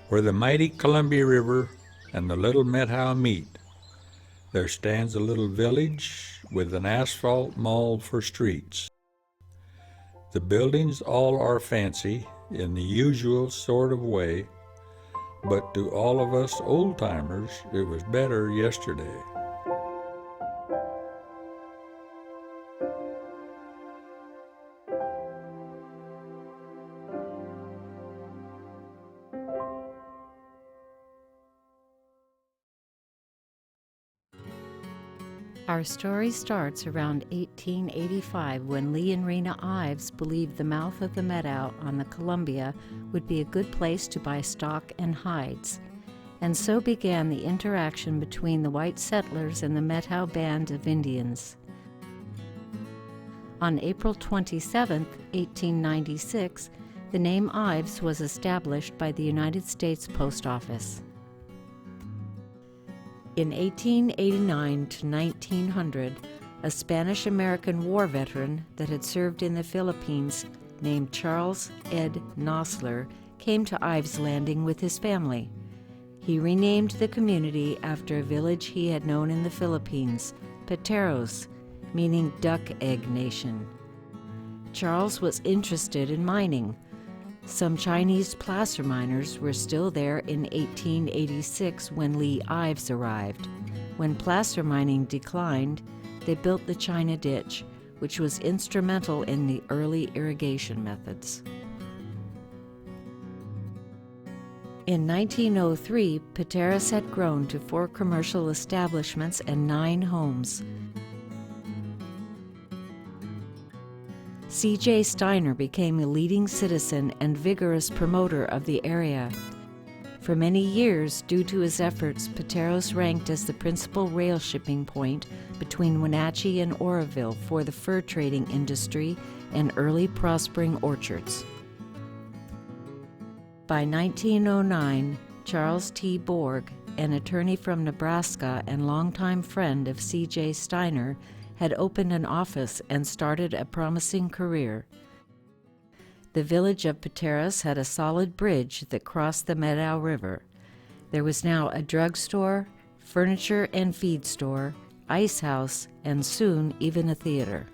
Where the mighty Columbia River and the little Howe meet, there stands a little village with an asphalt mall for streets. The buildings all are fancy in the usual sort of way, but to all of us old-timers, it was better yesterday. Our story starts around 1885 when Lee and Rena Ives believed the mouth of the Meadow on the Columbia would be a good place to buy stock and hides. And so began the interaction between the white settlers and the Methow band of Indians. On April 27, 1896, the name Ives was established by the United States Post Office. In 1889 to 1900, a Spanish-American war veteran that had served in the Philippines named Charles Ed Nosler came to Ives Landing with his family. He renamed the community after a village he had known in the Philippines, Pateros, meaning Duck Egg Nation. Charles was interested in mining. Some Chinese placer miners were still there in 1886 when Lee Ives arrived. When placer mining declined, they built the China Ditch, which was instrumental in the early irrigation methods. In 1903, Pateros had grown to 4 commercial establishments and 9 homes. C.J. Steiner became a leading citizen and vigorous promoter of the area. For many years, due to his efforts, Pateros ranked as the principal rail shipping point between Wenatchee and Oroville for the fur trading industry and early prospering orchards. By 1909, Charles T. Borg, an attorney from Nebraska and longtime friend of C.J. Steiner, had opened an office and started a promising career. The village of Pateros had a solid bridge that crossed the Meadow River. There was now a drugstore, furniture and feed store, ice house, and soon even a theater.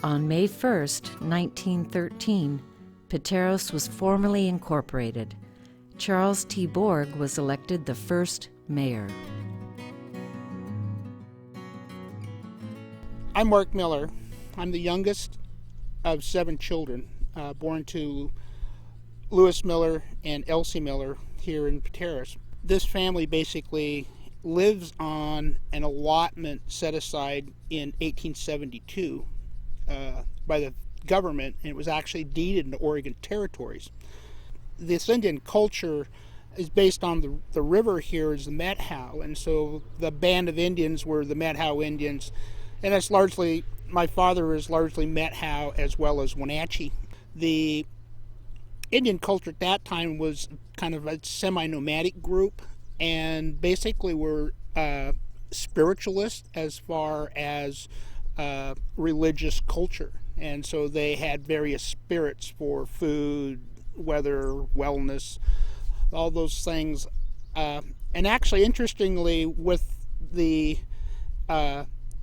On May 1, 1913, Pateros was formally incorporated. Charles T. Borg was elected the first mayor. I'm Mark Miller. I'm the youngest of 7 children, born to Lewis Miller and Elsie Miller here in Pateros. This family basically lives on an allotment set aside in 1872 by the government, and it was actually deeded into Oregon territories. This Indian culture is based on the river here is the Methow, and so the band of Indians were the Methow Indians. And that's largely, my father is largely Methow as well as Wenatchee. The Indian culture at that time was kind of a semi-nomadic group, and basically were spiritualists as far as religious culture. And so they had various spirits for food, weather, wellness, all those things. And actually, interestingly, with the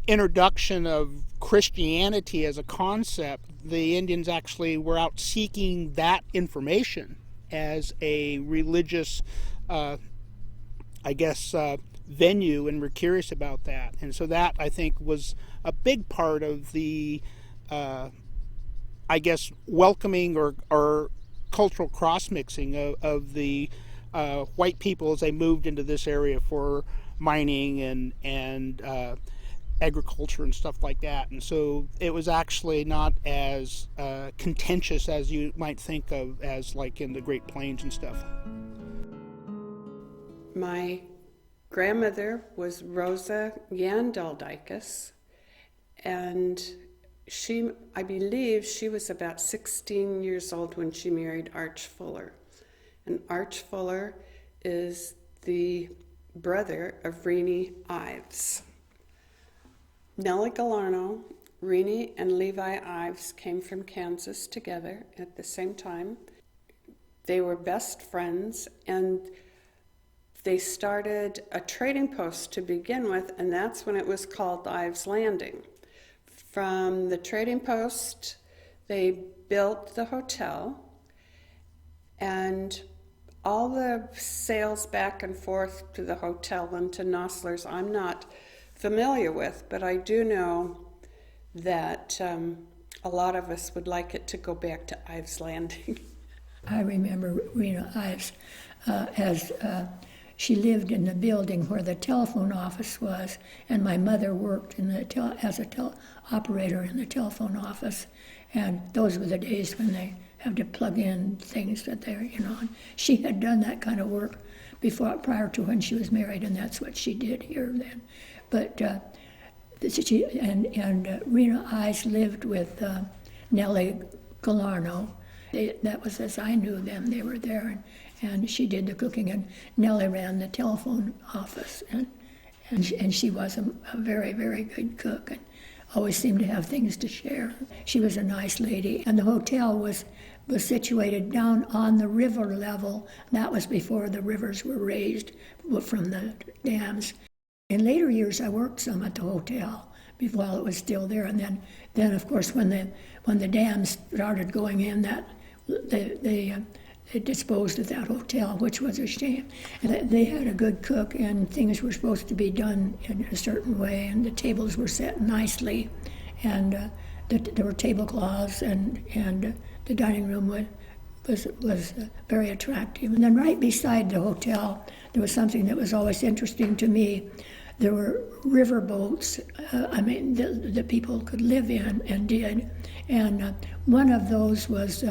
introduction of Christianity as a concept, the Indians actually were out seeking that information as a religious, venue, and were curious about that. And so that, I think, was a big part of the, welcoming or cultural cross-mixing of the white people as they moved into this area for mining and agriculture and stuff like that. And so it was actually not as contentious as you might think of as like in the Great Plains and stuff. My grandmother was Rosa Yandaldikis, and I believe she was about 16 years old when she married Arch Fuller. And Arch Fuller is the brother of Renee Ives. Nellie Galarno, Renee, and Levi Ives came from Kansas together at the same time. they were best friends, and they started a trading post to begin with, and that's when it was called Ives Landing. From the trading post, they built the hotel, and all the sales back and forth to the hotel and to Nosler's I'm not familiar with, but I do know that a lot of us would like it to go back to Ives Landing. I remember Rena Ives as she lived in the building where the telephone office was, and my mother worked in the as a operator in the telephone office. And those were the days when they had to plug in things that they're, and she had done that kind of work prior to when she was married, and that's what she did here then. But she and Rena Ives lived with Nellie Galarno. That was as I knew them. They were there, and she did the cooking, and Nellie ran the telephone office, and she was a very, very good cook, and always seemed to have things to share. She was a nice lady, and the hotel was situated down on the river level. That was before the rivers were raised from the dams. In later years, I worked some at the hotel while it was still there, and then of course when the dams started going in, they disposed of that hotel, which was a shame. And they had a good cook, and things were supposed to be done in a certain way, and the tables were set nicely, and there were tablecloths, and the dining room was very attractive. And then right beside the hotel, there was something that was always interesting to me. There were river boats, that people could live in and did, and one of those was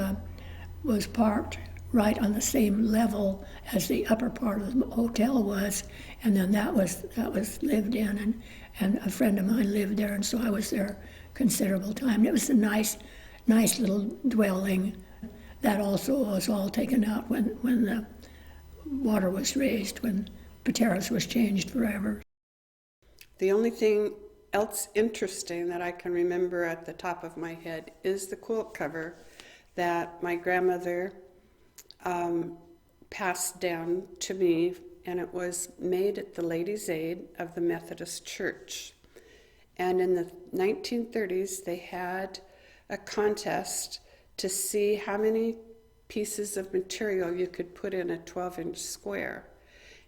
parked right on the same level as the upper part of the hotel was, and then that was lived in, and a friend of mine lived there, and so I was there considerable time. It was a nice little dwelling. That also was all taken out when the water was raised, when Pateros was changed forever. The only thing else interesting that I can remember at the top of my head is the quilt cover that my grandmother passed down to me, and it was made at the Ladies' Aid of the Methodist Church. And in the 1930s, they had a contest to see how many pieces of material you could put in a 12-inch square.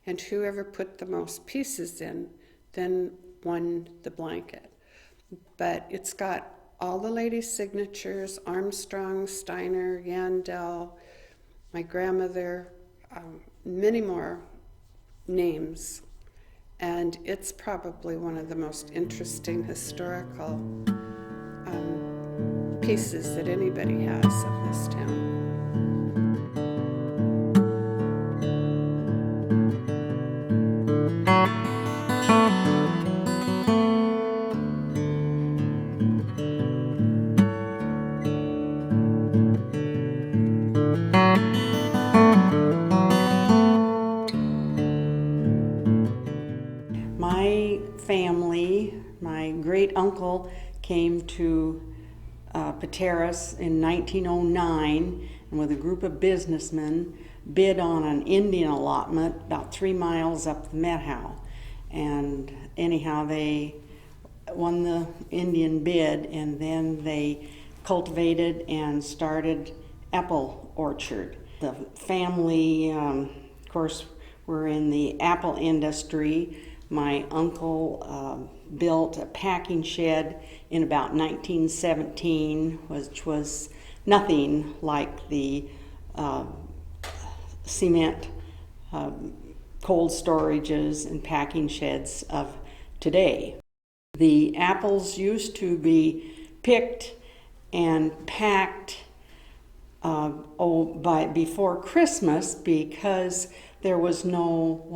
And whoever put the most pieces in then won the blanket. But it's got all the ladies' signatures: Armstrong, Steiner, Yandel, my grandmother, many more names. And it's probably one of the most interesting historical pieces that anybody has of this town. My family, my great uncle came to Pateros in 1909, and with a group of businessmen bid on an Indian allotment about 3 miles up the Met Howe. And anyhow, they won the Indian bid, and then they cultivated and started apple orchard. The family, of course, were in the apple industry. My uncle built a packing shed in about 1917, which was nothing like the cement cold storages and packing sheds of today. The apples used to be picked and packed before Christmas, because there was no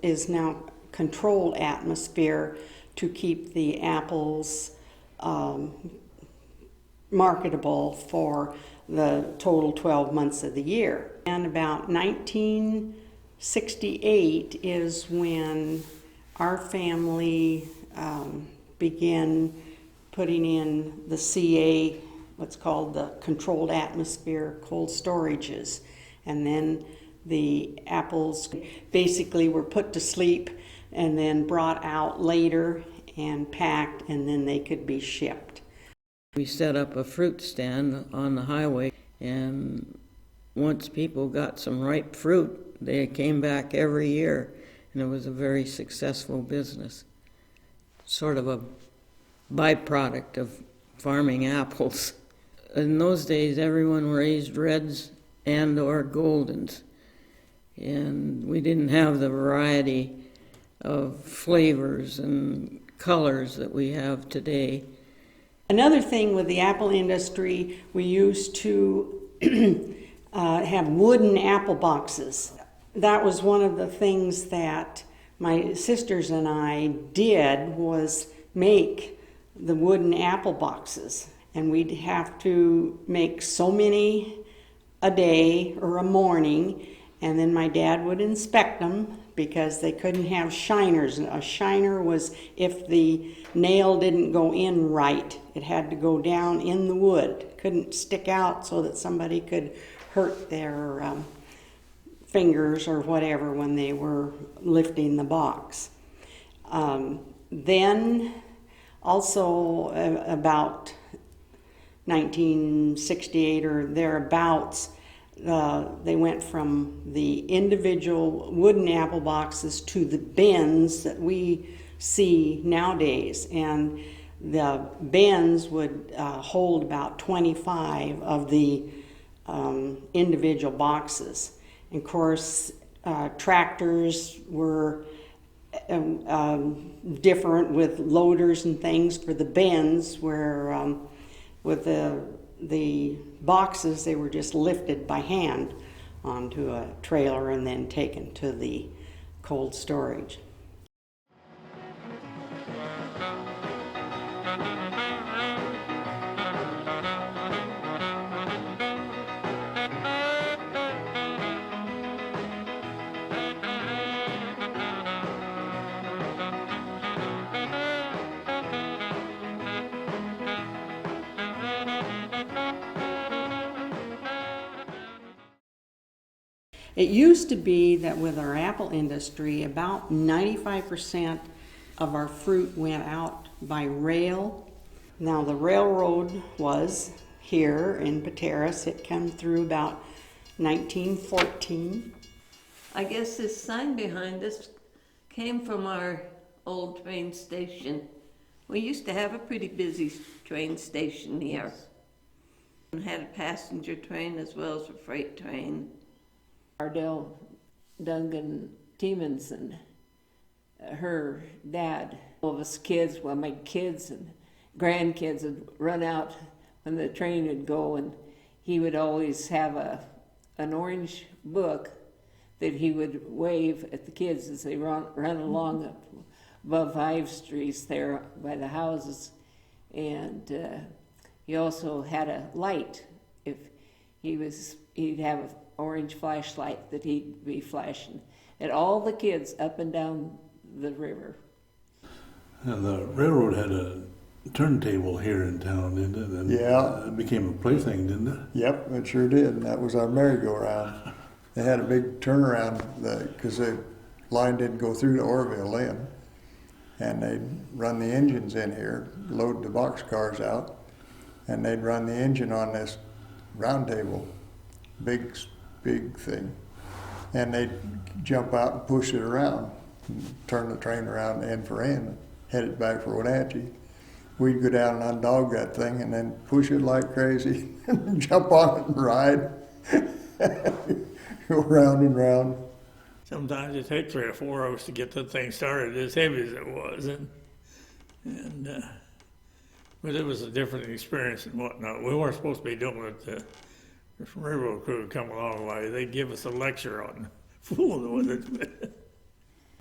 is now controlled atmosphere to keep the apples marketable for the total 12 months of the year. And about 1968 is when our family began putting in the CA, what's called the controlled atmosphere cold storages. and then the apples basically were put to sleep and then brought out later and packed, and then they could be shipped. We set up a fruit stand on the highway, and once people got some ripe fruit, they came back every year, and it was a very successful business. Sort of a byproduct of farming apples. In those days, everyone raised reds and or goldens, and we didn't have the variety of flavors and colors that we have today. Another thing with the apple industry, we used to have wooden apple boxes. That was one of the things that my sisters and I did, was make the wooden apple boxes. And we'd have to make so many a day or a morning, and then my dad would inspect them because they couldn't have shiners. A shiner was if the nail didn't go in right. It had to go down in the wood. It couldn't stick out so that somebody could hurt their fingers or whatever when they were lifting the box. Then also about 1968 or thereabouts, they went from the individual wooden apple boxes to the bins that we see nowadays, and the bins would hold about 25 of the individual boxes. And of course, tractors were different with loaders and things for the bins, where with the boxes, they were just lifted by hand onto a trailer and then taken to the cold storage. It used to be that with our apple industry, about 95% of our fruit went out by rail. Now the railroad was here in Pateros. It came through about 1914. I guess this sign behind us came from our old train station. We used to have a pretty busy train station here. And had a passenger train as well as a freight train. Ardell Dungan Tiemanson, her dad, all of us kids, well, my kids and grandkids would run out when the train would go, and he would always have an orange book that he would wave at the kids as they run along up above Hive Streets there by the houses. And he also had a light. If he'd have an orange flashlight that he'd be flashing at all the kids up and down the river. And the railroad had a turntable here in town, didn't it? And yeah. It became a plaything, didn't it? Yep, it sure did. And that was our merry-go-round. They had a big turnaround because the line didn't go through to Orville then. And they'd run the engines in here, load the boxcars out, and they'd run the engine on this round table, big thing. And they'd jump out and push it around, and turn the train around end for end, and head it back for Wenatchee. We'd go down and undog that thing and then push it like crazy, and jump on it and ride, go round and round. Sometimes it takes 3 or 4 hours to get the thing started, as heavy as it was, but it was a different experience and whatnot. We weren't supposed to be doing it. The railroad crew would come along while they'd give us a lecture on fooling with it.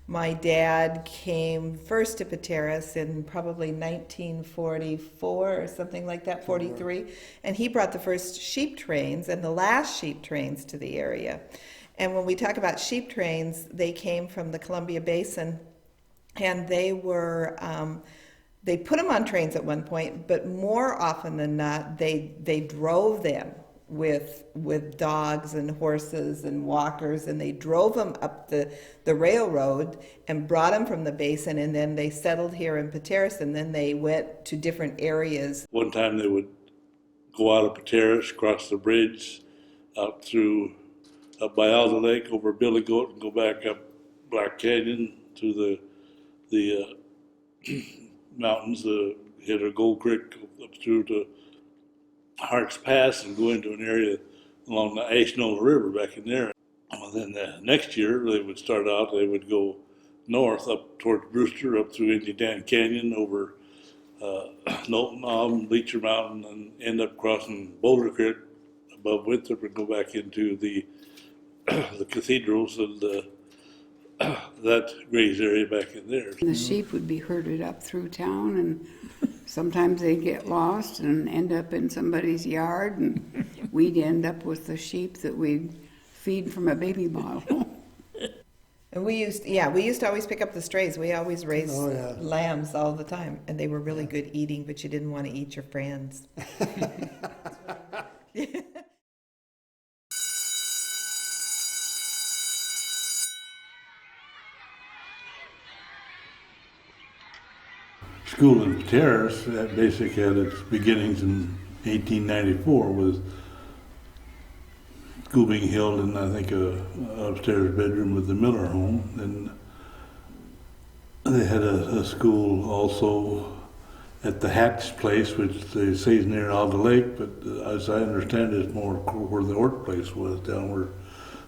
My dad came first to Pateros in probably 1944 or something like that, 43, and he brought the first sheep trains and the last sheep trains to the area. And when we talk about sheep trains, they came from the Columbia Basin, and they were, they put them on trains at one point, but more often than not, they drove them with dogs and horses and walkers, and they drove them up the railroad and brought them from the basin, and then they settled here in Pateros, and then they went to different areas. One time they would go out of Pateros, cross the bridge, up by Alder Lake, over Billy Goat, and go back up Black Canyon to the mountains, hit a Gold Creek up through to Hart's Pass and go into an area along the Ashenola River back in there. Well, then the next year they would go north up towards Brewster, up through Indian Canyon, over Knowlton Knob, Bleacher Mountain, and end up crossing Boulder Creek above Winthrop and go back into the cathedrals and that graze area back in there. The sheep would be herded up through town, and sometimes they'd get lost and end up in somebody's yard, and we'd end up with the sheep that we'd feed from a baby bottle. And we used to always pick up the strays. We always raised lambs all the time, and they were really good eating, but you didn't want to eat your friends. School in Pateros that basically had its beginnings in 1894 with school being held in, I think, a upstairs bedroom with the Miller home. And they had a school also at the Hatch place, which they say is near Alder Lake, but as I understand it, it's more where the Ort place was, down where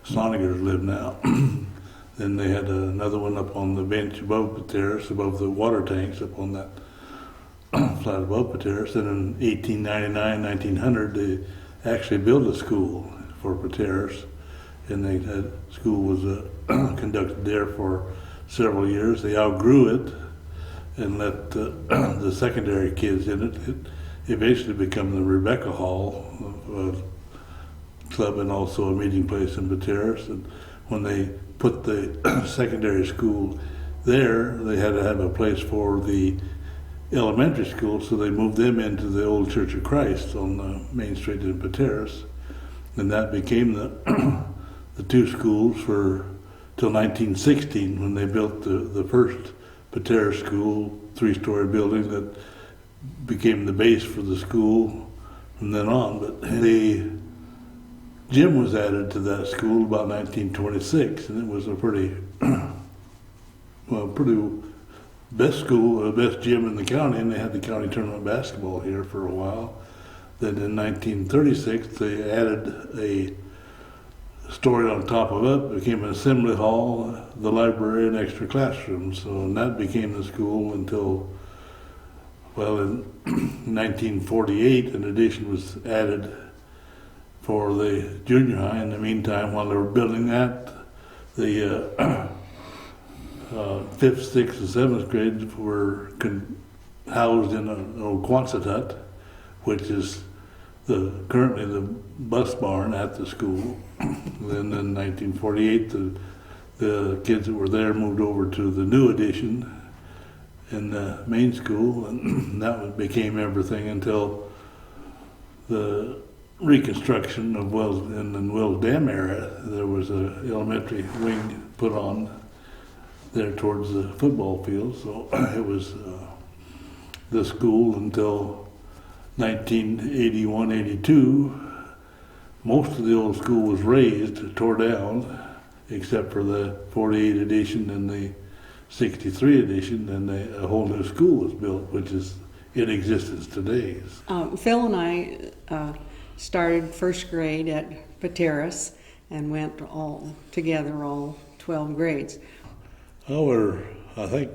Sonigers live now. Then they had another one up on the bench above Pateros, above the water tanks, up on that flat above Pateros. And in 1899, 1900, they actually built a school for Pateros, and school was conducted there for several years. They outgrew it and let the secondary kids in it. It eventually became the Rebecca Hall club and also a meeting place in Pateros. And when they put the secondary school there, they had to have a place for the elementary school, so they moved them into the old Church of Christ on the Main Street in Pateros. And that became the two schools till 1916, when they built the first Pateros school, 3-story building that became the base for the school from then on. But the gym was added to that school about 1926, and it was a pretty best school, best gym in the county, and they had the county tournament basketball here for a while. Then in 1936, they added a story on top of it, became an assembly hall, the library, and extra classrooms. And that became the school until, well, in 1948, an addition was added for the junior high. In the meantime, while they were building that, the 5th, 6th, and 7th grades were housed in an old Quonset hut, which is currently the bus barn at the school. Then in 1948, the kids that were there moved over to the new addition in the main school, and that became everything until the reconstruction of in the Wells Dam area. There was an elementary wing put on there towards the football field, so it was the school until 1981-82. Most of the old school was razed, tore down, except for the 48 edition and the 63 edition, and a whole new school was built, which is in existence today. Phil and I started first grade at Pateros and went all together, all 12 grades. Well, we're, I think,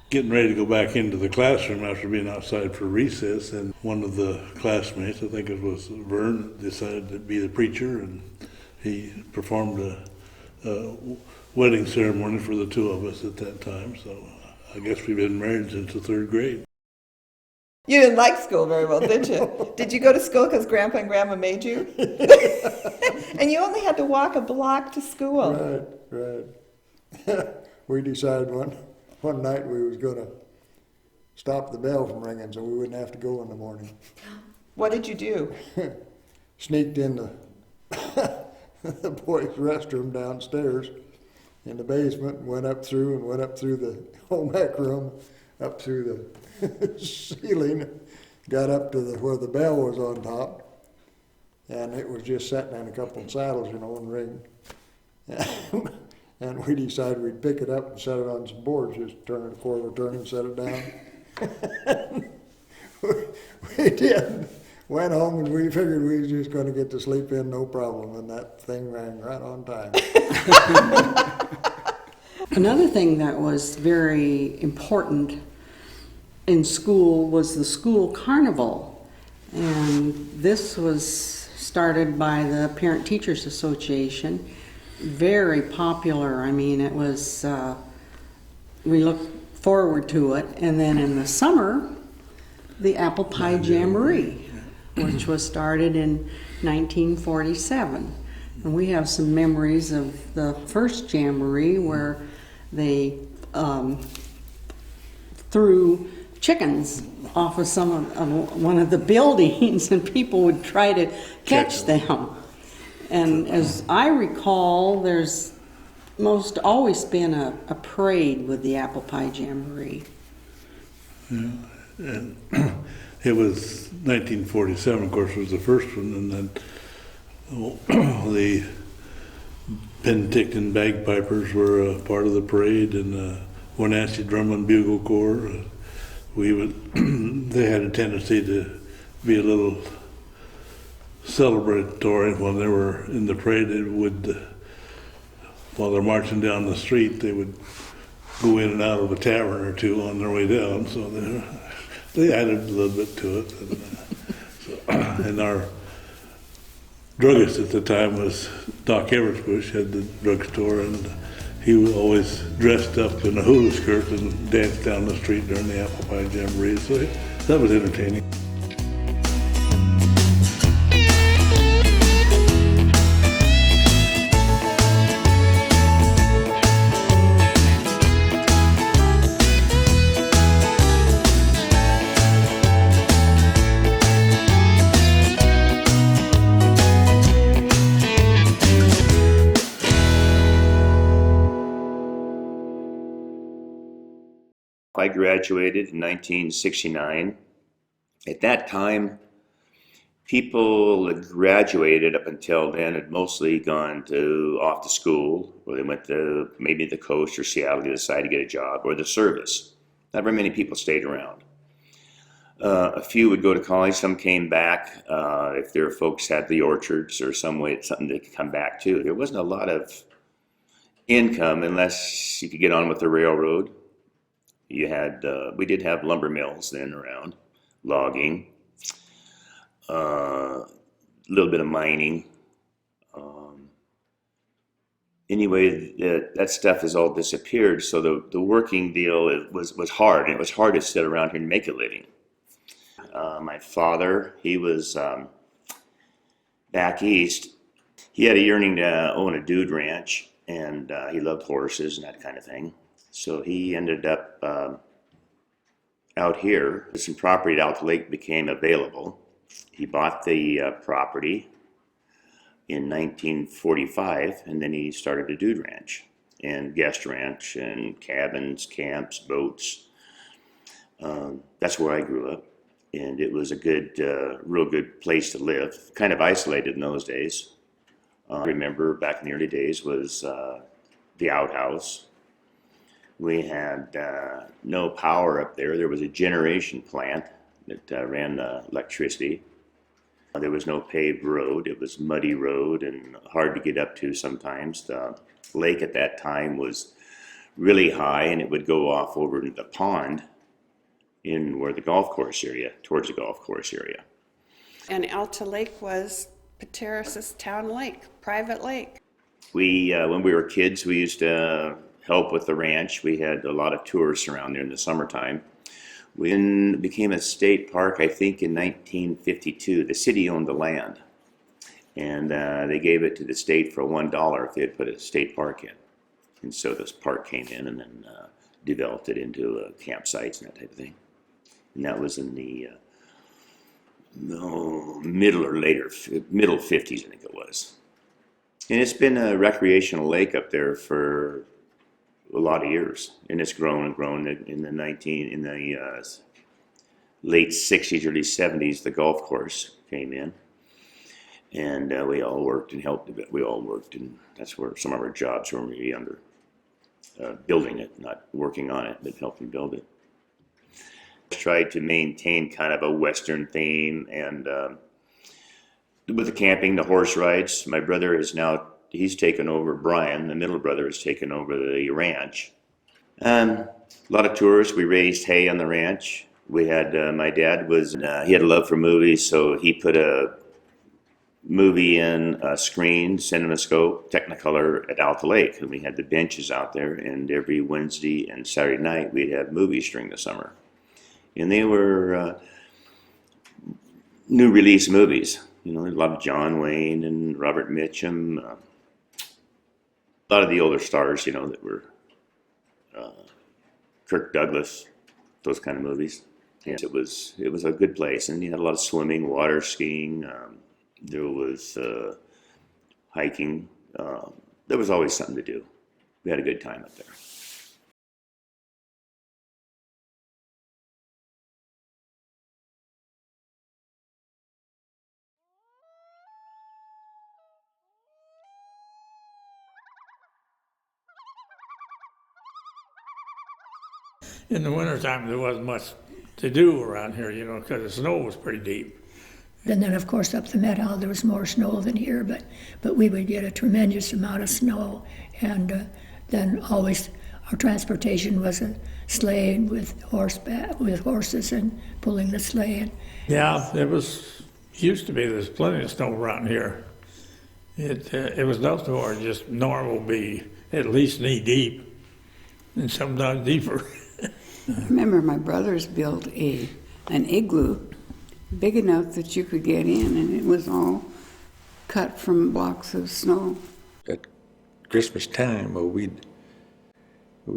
getting ready to go back into the classroom after being outside for recess, and one of the classmates, I think it was Vern, decided to be the preacher, and he performed a wedding ceremony for the two of us at that time. So I guess we've been married since the 3rd grade. You didn't like school very well, did you? Did you go to school because Grandpa and Grandma made you? And you only had to walk a block to school. Right. We decided one night we was going to stop the bell from ringing so we wouldn't have to go in the morning. What did you do? sneaked in the boys' restroom downstairs in the basement, went up through the home ec room, up through the ceiling, got up to where the bell was on top, and it was just sitting in a couple of saddles, and ring. And we decided we'd pick it up and set it on some boards, just turn it a quarter turn and set it down. we did. Went home and we figured we was just going to get to sleep in, no problem, and that thing rang right on time. Another thing that was very important in school was the school carnival, and this was started by the Parent Teachers Association. Very popular. I mean, it was, we looked forward to it. And then in the summer, the Apple Pie Jamboree, which was started in 1947. And we have some memories of the first Jamboree where they threw chickens off of one of the buildings, and people would try to catch them. And as I recall, there's most always been a parade with the Apple Pie Jamboree. Yeah, and it was 1947, of course, was the first one, and then the Penticton bagpipers were a part of the parade, and Wenatchee Drum and Bugle Corps. They had a tendency to be a little celebratory when they were in the parade. They would, while they're marching down the street, they would go in and out of a tavern or two on their way down. So they added a little bit to it. And our druggist at the time was Doc Eversbush, had the drugstore, and he was always dressed up in a hula skirt and danced down the street during the Apple Pie Jamboree. So that was entertaining. I graduated in 1969. At that time, people that graduated up until then had mostly gone off to school, or they went to maybe the coast or Seattle to decide to get a job, or the service. Not very many people stayed around. A few would go to college, some came back. If their folks had the orchards or something they could come back to. There wasn't a lot of income unless you could get on with the railroad. We did have lumber mills then around, logging, a little bit of mining. Anyway, that stuff has all disappeared, so the working deal was hard, and it was hard to sit around here and make a living. My father, he was back east. He had a yearning to own a dude ranch, and he loved horses and that kind of thing. So he ended up out here. Some property at Alta Lake became available. He bought the property in 1945, and then he started a dude ranch and guest ranch and cabins, camps, boats. That's where I grew up, and it was a good, real good place to live. Kind of isolated in those days. I remember back in the early days was the outhouse. We had no power up there. There was a generation plant that ran the electricity. There was no paved road. It was muddy road and hard to get up to sometimes. The lake at that time was really high, and it would go off over into the pond towards the golf course area. And Alta Lake was Pateros' town lake, private lake. When we were kids, we used to help with the ranch. We had a lot of tourists around there in the summertime. When it became a state park, I think in 1952, the city owned the land, and they gave it to the state for $1 if they had put a state park in. And so this park came in and then developed it into campsites and that type of thing. And that was in the no, middle 50s, I think it was. And it's been a recreational lake up there for a lot of years, and it's grown and grown. In the late 60s, early 70s, the golf course came in, and we all worked and helped a bit. We all worked, and that's where some of our jobs were when we were younger. Building it, not working on it, but helping build it. Tried to maintain kind of a Western theme, and with the camping, the horse rides. My brother he's taken over, Brian, the middle brother, has taken over the ranch. A lot of tours. We raised hay on the ranch. We had, my dad he had a love for movies, so he put a movie in a screen, CinemaScope, Technicolor at Alta Lake. And we had the benches out there, and every Wednesday and Saturday night we'd have movies during the summer. And they were new release movies. You know, a lot of John Wayne and Robert Mitchum, a lot of the older stars, you know, that were Kirk Douglas, those kind of movies. And it was a good place, and you had a lot of swimming, water skiing. There was hiking. There was always something to do. We had a good time up there. In the wintertime, there wasn't much to do around here, you know, because the snow was pretty deep. And then, of course, up the Met-Howe, there was more snow than here, but we would get a tremendous amount of snow. And then always our transportation was a sleigh with horses and pulling the sleigh. Yeah, used to be, there's plenty of snow around here. It was nothing more just normal, be at least knee deep, and sometimes deeper. I remember my brothers built an igloo big enough that you could get in, and it was all cut from blocks of snow. At Christmas time, we'd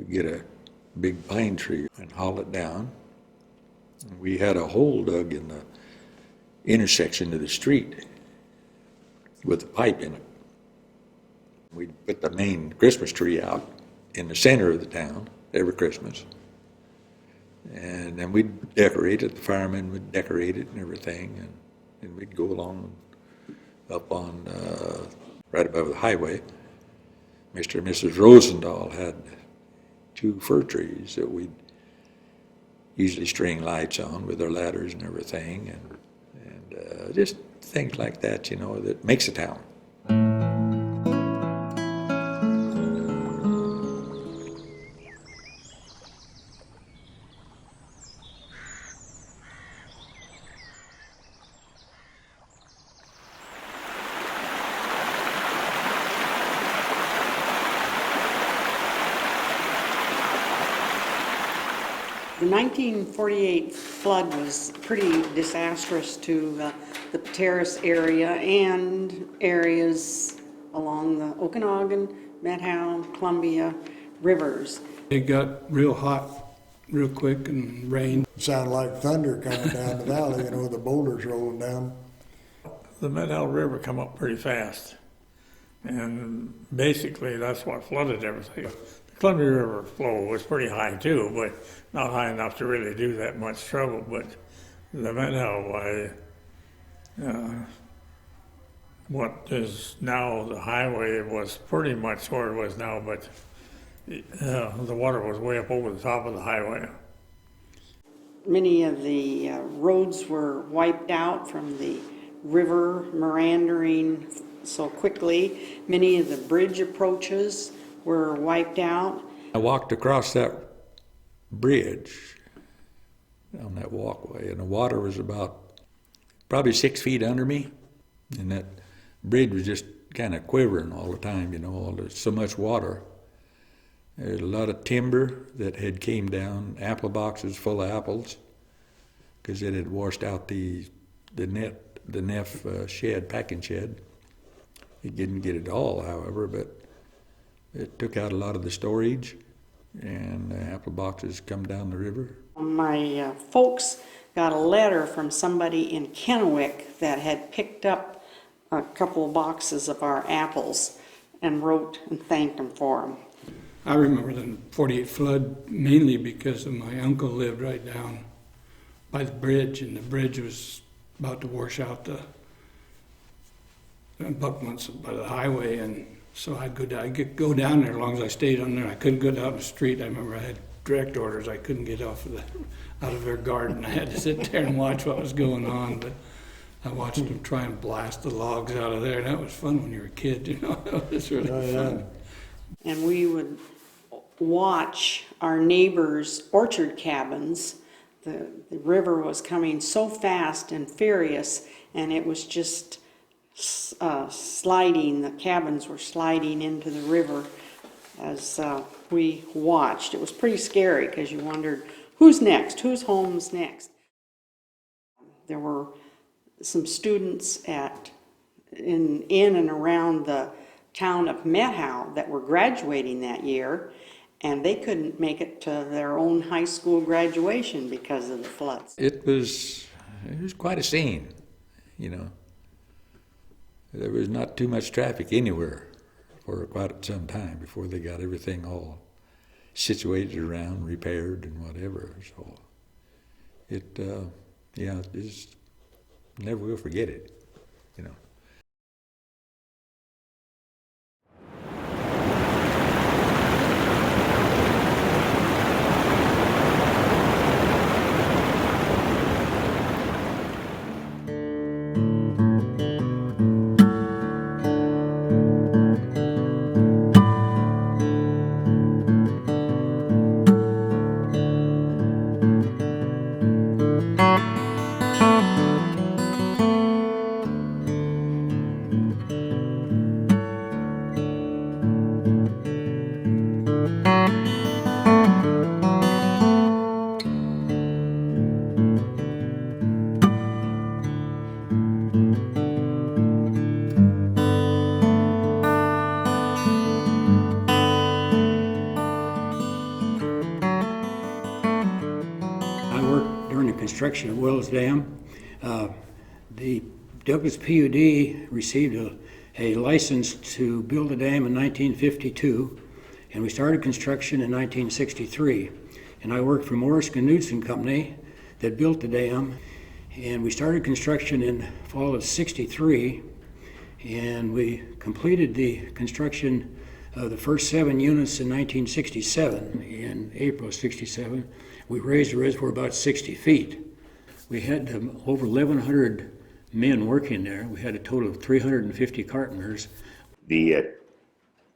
get a big pine tree and haul it down. We had a hole dug in the intersection of the street with a pipe in it. We'd put the main Christmas tree out in the center of the town every Christmas. And then we'd decorate it, the firemen would decorate it and everything, and we'd go along up on, right above the highway. Mr. and Mrs. Rosendahl had 2 fir trees that we'd usually string lights on with their ladders and everything, and just things like that, you know, that makes a town. The 1948 flood was pretty disastrous to the Pateros area and areas along the Okanagan, Met-Howe, Columbia rivers. It got real hot real quick and rained. It sounded like thunder coming down the valley, you know, the boulders rolling down. The Met-Howe River come up pretty fast, and basically that's what flooded everything. The Columbia River flow was pretty high too, but not high enough to really do that much trouble. But the Met-Howe, what is now the highway was pretty much where it was now, but the water was way up over the top of the highway. Many of the roads were wiped out from the river meandering so quickly. Many of the bridge approaches were wiped out. I walked across that bridge on that walkway, and the water was about probably 6 feet under me, and that bridge was just kind of quivering all the time, you know, there's so much water. There's a lot of timber that had came down, apple boxes full of apples, because it had washed out the Neff shed, packing shed. It didn't get it all, however, but it took out a lot of the storage, and the apple boxes come down the river. My folks got a letter from somebody in Kennewick that had picked up a couple of boxes of our apples and wrote and thanked them for them. I remember the 48 flood mainly because of my uncle lived right down by the bridge, and the bridge was about to wash out the abutments by the highway, and so I'd go down there as long as I stayed on there. I couldn't go down the street. I remember I had direct orders. I couldn't get out of their garden. I had to sit there and watch what was going on, but I watched them try and blast the logs out of there, and that was fun when you were a kid, you know. It was really fun. And we would watch our neighbors' orchard cabins. The river was coming so fast and furious, and it was just sliding. The cabins were sliding into the river as we watched. It was pretty scary because you wondered, who's next? Whose home's next? There were some students in and around the town of Howe that were graduating that year, and they couldn't make it to their own high school graduation because of the floods. It was quite a scene, you know. There was not too much traffic anywhere for quite some time before they got everything all situated around, repaired, and whatever. So just never will forget it, you know. Construction of Wells Dam. The Douglas PUD received a license to build a dam in 1952, and we started construction in 1963. And I worked for Morris Knudsen Company that built the dam, and we started construction in fall of '63, and we completed the construction of the first 7 units in 1967. In April of '67, we raised the reservoir about 60 feet. We had over 1,100 men working there. We had a total of 350 carpenters. The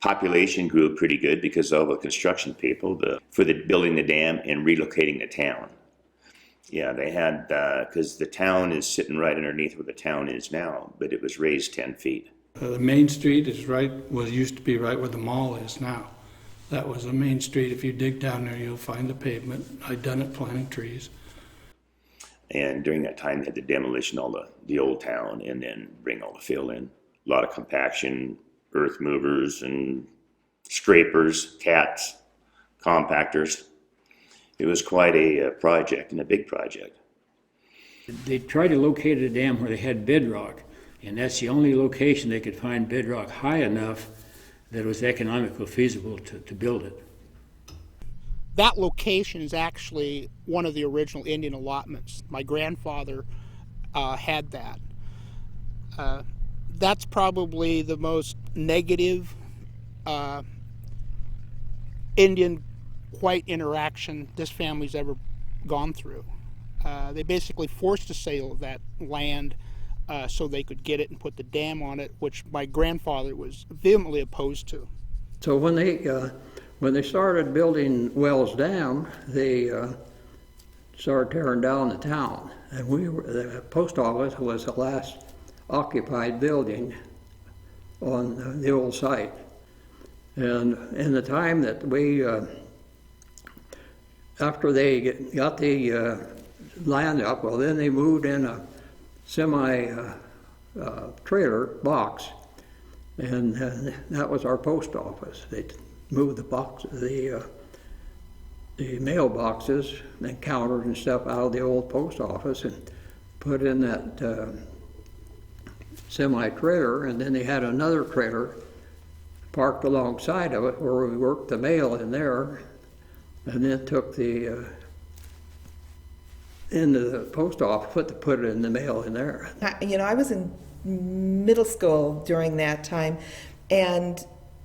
population grew pretty good because of all the construction people for building the dam and relocating the town. Yeah, they had, because the town is sitting right underneath where the town is now, but it was raised 10 feet. The main street used to be right where the mall is now. That was the main street. If you dig down there, you'll find the pavement. I'd done it planting trees. And during that time, they had the demolition of the old town and then bring all the fill in. A lot of compaction, earth movers and scrapers, cats, compactors. It was quite a project, and a big project. They tried to locate a dam where they had bedrock, and that's the only location they could find bedrock high enough that it was economically feasible to build it. That location is actually one of the original Indian allotments. My grandfather had that. That's probably the most negative Indian white interaction this family's ever gone through. They basically forced a sale of that land so they could get it and put the dam on it, which my grandfather was vehemently opposed to. So when they started building Wells Dam, they started tearing down the town, and the post office was the last occupied building on the old site. And in the time that after they got the land up, well, then they moved in a semi-trailer box, and that was our post office. They moved the the mailboxes and counters and stuff out of the old post office and put in that semi-trailer, and then they had another trailer parked alongside of it where we worked the mail in there, and then took the into the post office, put it in the mail in there. I was in middle school during that time, and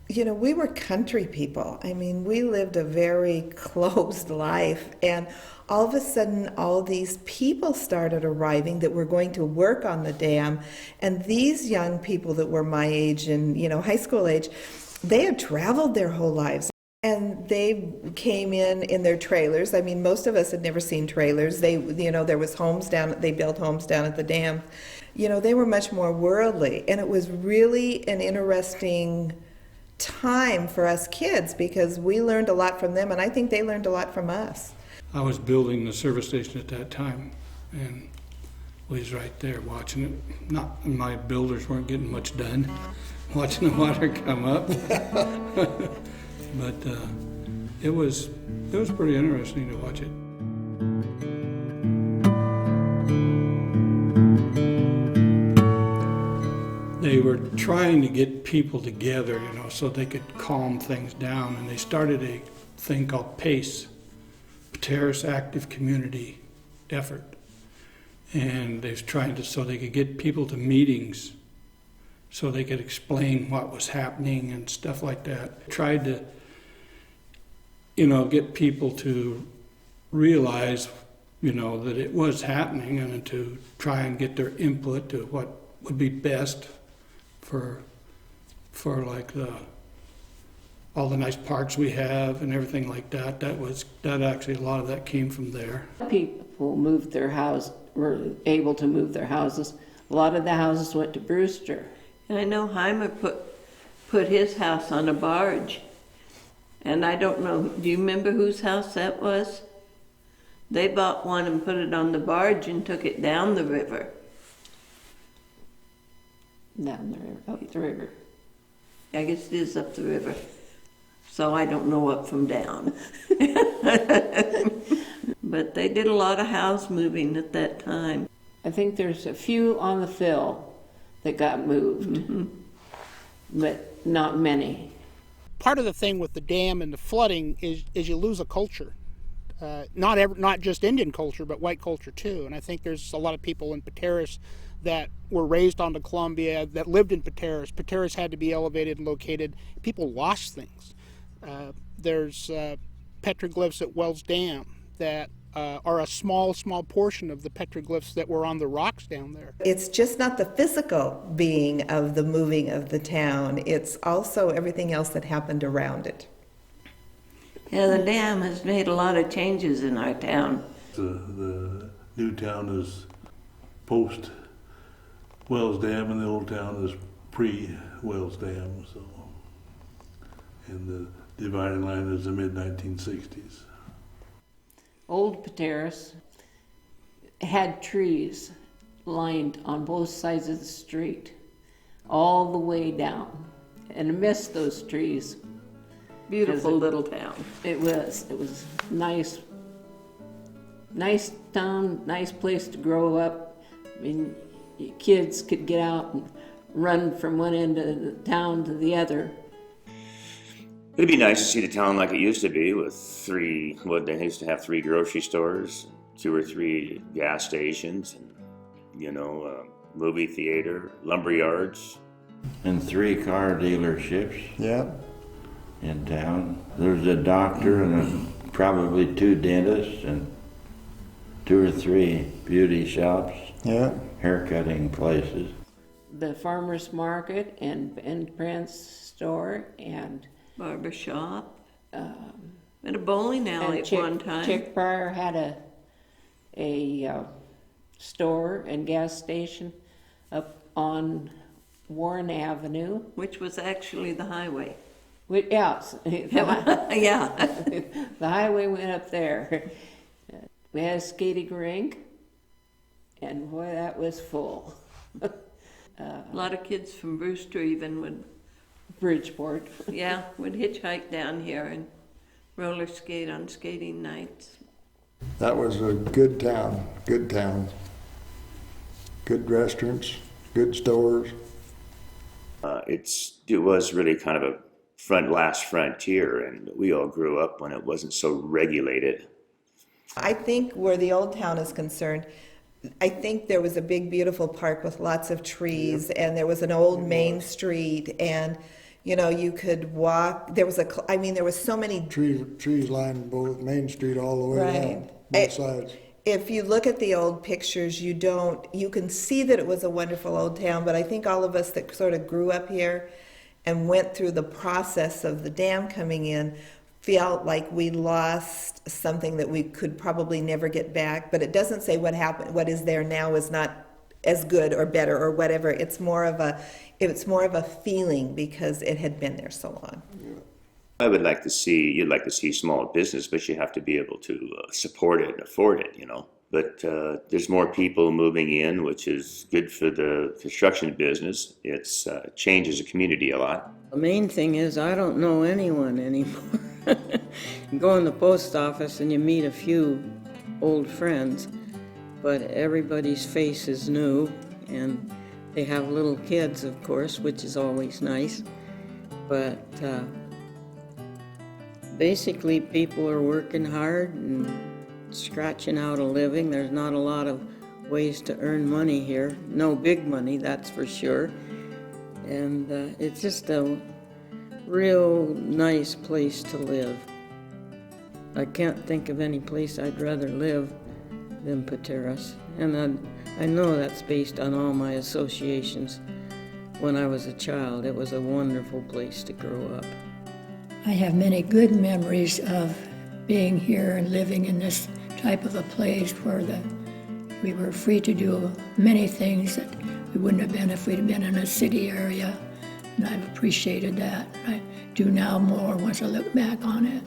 we were country people. I mean, we lived a very closed life, and all of a sudden, all these people started arriving that were going to work on the dam, and these young people that were my age and, high school age, they had traveled their whole lives. And they came in their trailers. I mean, most of us had never seen trailers. There was they built homes down at the dam. They were much more worldly, and it was really an interesting time for us kids because we learned a lot from them, and I think they learned a lot from us. I was building the service station at that time, and we was right there watching it. My builders weren't getting much done, watching the water come up. But it was pretty interesting to watch it. They were trying to get people together, so they could calm things down, and they started a thing called PACE, Pateros Active Community Effort, and they was trying to so they could get people to meetings, so they could explain what was happening and stuff like that. Tried to get people to realize, that it was happening and to try and get their input to what would be best for like all the nice parks we have and everything like that. That actually, a lot of that came from there. People moved their house, were able to move their houses. A lot of the houses went to Brewster. And I know Howe put his house on a barge. And I don't know, do you remember whose house that was? They bought one and put it on the barge and took it down the river. Down the river, up the river. I guess it is up the river. So I don't know up from down. But they did a lot of house moving at that time. I think there's a few on the fill that got moved, but not many. Part of the thing with the dam and the flooding is you lose a culture. Not just Indian culture, but white culture too. And I think there's a lot of people in Pateros that were raised on the Columbia, that lived in Pateros. Pateros had to be elevated and located. People lost things. There's petroglyphs at Wells Dam that are a small portion of the petroglyphs that were on the rocks down there. It's just not the physical being of the moving of the town, it's also everything else that happened around it. Yeah, the dam has made a lot of changes in our town. The new town is post Wells Dam, and the old town is pre-Wells Dam. So, and the dividing line is the mid-1960s. Old Pateros had trees lined on both sides of the street, all the way down, and I missed those trees. Beautiful little town. It was nice town, nice place to grow up. I mean, kids could get out and run from one end of the town to the other. It'd be nice to see the town like it used to be with they used to have 3 grocery stores, 2 or 3 gas stations, and, movie theater, lumber yards. And 3 car dealerships. Yeah. In town. There's a doctor and probably 2 dentists and 2 or 3 beauty shops. Yeah. Haircutting places. The farmer's market and Prince store and barber shop. And a bowling alley at one time. Chick Briar had a store and gas station up on Warren Avenue. Which was actually the highway. Yes. Yeah. The highway went up there. We had a skating rink, and boy, that was full. A lot of kids from Brewster even would... Bridgeport. Yeah, would hitchhike down here and roller skate on skating nights. That was a good town, good town. Good restaurants, good stores. It was really kind of a last frontier, and we all grew up when it wasn't so regulated. I think where the old town is concerned, I think there was a big, beautiful park with lots of trees, and there was an old main street, and you know, you could walk. There was there was so many trees lined both Main Street all the way down, both sides. If you look at the old pictures, you can see that it was a wonderful old town, but I think all of us that sort of grew up here and went through the process of the dam coming in felt like we lost something that we could probably never get back. But it doesn't say what happened. What is there now is not as good or better or whatever. It's more of a feeling because it had been there so long. You'd like to see small business, but you have to be able to support it and afford it, you know. But there's more people moving in, which is good for the construction business. It's changes the community a lot. The main thing is I don't know anyone anymore. You go in the post office and you meet a few old friends, but everybody's face is new, and they have little kids, of course, which is always nice. But basically, people are working hard and scratching out a living. There's not a lot of ways to earn money here. No big money, that's for sure. And it's just a real nice place to live. I can't think of any place I'd rather live than Pateros. And I know that's based on all my associations. When I was a child, it was a wonderful place to grow up. I have many good memories of being here and living in this type of a place where we were free to do many things that we wouldn't have been if we'd been in a city area. And I've appreciated that. I do now more once I look back on it.